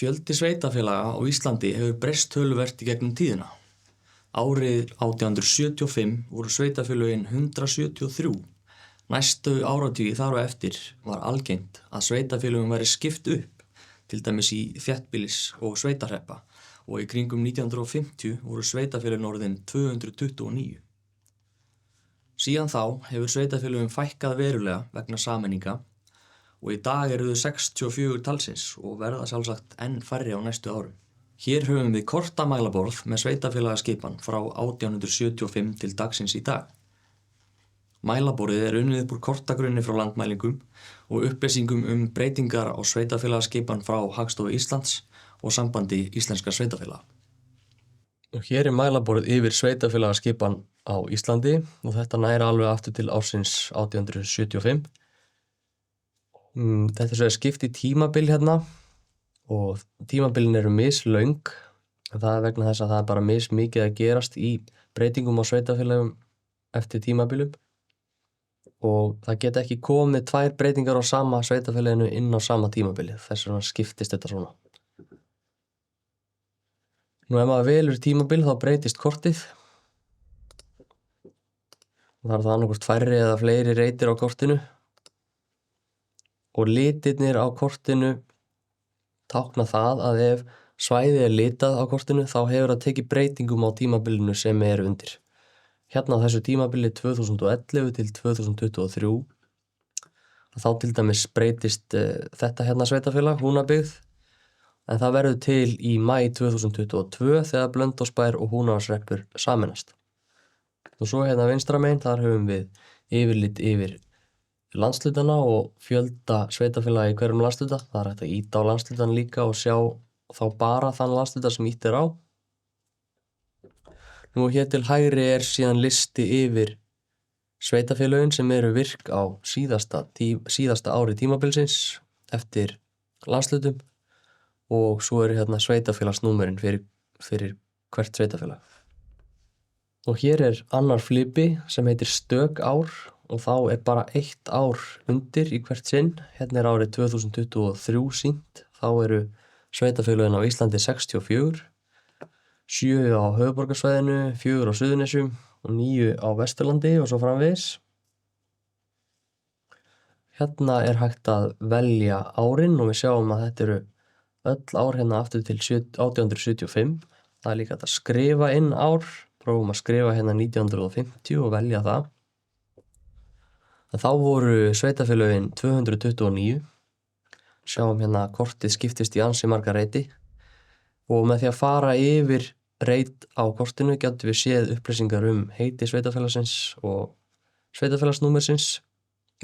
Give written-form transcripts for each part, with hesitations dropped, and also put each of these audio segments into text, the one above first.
Fjöldi sveitarfélaga á Íslandi hefur breyst töluvert í gegnum tíðina. Árið 1875 voru sveitarfélögin 173. Næstu áratugi þar á eftir var algengt að sveitarfélögum væri skipt upp, til dæmis í þéttbýlis- og sveitarhreppa, og í kringum 1950 voru sveitarfélögin orðin 229. Síðan þá hefur sveitarfélögum fækkað verulega vegna sameininga og í dag eru þau 64 talsins og verða sjálfsagt enn færri á næstu árum. Hér höfum við kortamælaborð með sveitarfélagaskipan frá 1875 til dagsins í dag. Mælaborðið er unnið upp úr kortagrunni frá landmælingum og upplýsingum breytingar á sveitarfélagaskipan frá Hagstofu Íslands og Sambandi íslenskra sveitarfélaga. Og hér er mælaborðið yfir sveitarfélagaskipan á Íslandi og þetta nær alveg aftur til ársins 1875. Þetta er svo skipt í tímabil hérna og tímabilin eru mislöng, en það er vegna þess að það er bara mismikið að gerast í breytingum á sveitarfélögum eftir tímabilum og það geta ekki komið 2 breytingar á sama sveitarfélaginu inn á sama tímabili, þess vegna skiptist þetta svona. Nú ef maður velur tímabil þá breytist kortið. Það er það annarkvort færri eða fleiri reitir á kortinu. Og litirnir á kortinu tákna það að ef svæðið er litað á kortinu þá hefur það tekið breytingum á tímabilinu sem er undir. Hérna á þessu tímabili 2011 til 2023 þá til dæmis breytist þetta hérna sveitarfélag, Húnabyggð, en það verður til í maí 2022 þegar Blönduósbær og Húnavatnshreppur sameinast. Og svo hérna vinstra megin þar höfum við yfirlit yfir landshlutana og fjölda sveitarfélaga í hverjum landsluta. Það er hægt að ýta á landslutan líka og sjá þá bara þann landsluta sem ýtt er á. Nú hér til hægri er síðan listi yfir sveitarfélögin sem eru virk á síðasta ári tímabilsins eftir landslutum og svo eru hérna sveitarfélagsnúmerin fyrir hvert sveitarfélag. Og hér er annar flipi sem heitir stök ár og þá er bara 1 ár undir í hvert sinn. Hérna er árið 2023 sýnt. Þá eru sveitarfélögin á Íslandi 64, 7 á höfuðborgarsvæðinu, 4 á Suðurnesjum og 9 á Vesturlandi og svo framvegis. Hérna er hægt að velja árin og við sjáum að þetta eru öll ár hérna aftur til 1875. Það er líka hægt að skrifa inn ár. Prófum að skrifa hérna 1950 og velja það. En þá voru sveitarfélögin 229. Sjáum hérna að kortið skiptist í ansi marga reiti og með því að fara yfir reit á kortinu getum við séð upplýsingar heiti sveitarfélagsins og sveitarfélagsnúmersins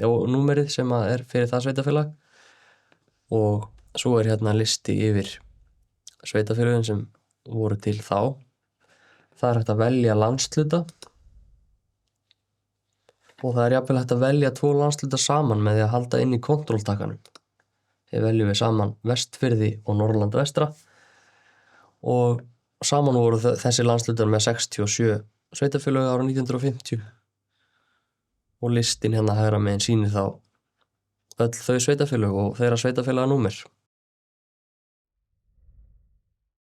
og númerið sem er fyrir það sveitarfélag og svo er hérna listi yfir sveitarfélögin sem voru til þá. Það er hægt að velja landshluta og það er jafnvel hægt að velja 2 landshluta saman með því að halda inn í kontróltakanum. Þeir veljum við saman Vestfirði og Norðurland vestra og saman voru þessi landshlutar með 67 sveitarfélög árið 1950 og listin hérna hægra megin sýnir þá öll þau sveitarfélög og þeirra sveitarfélaganúmer.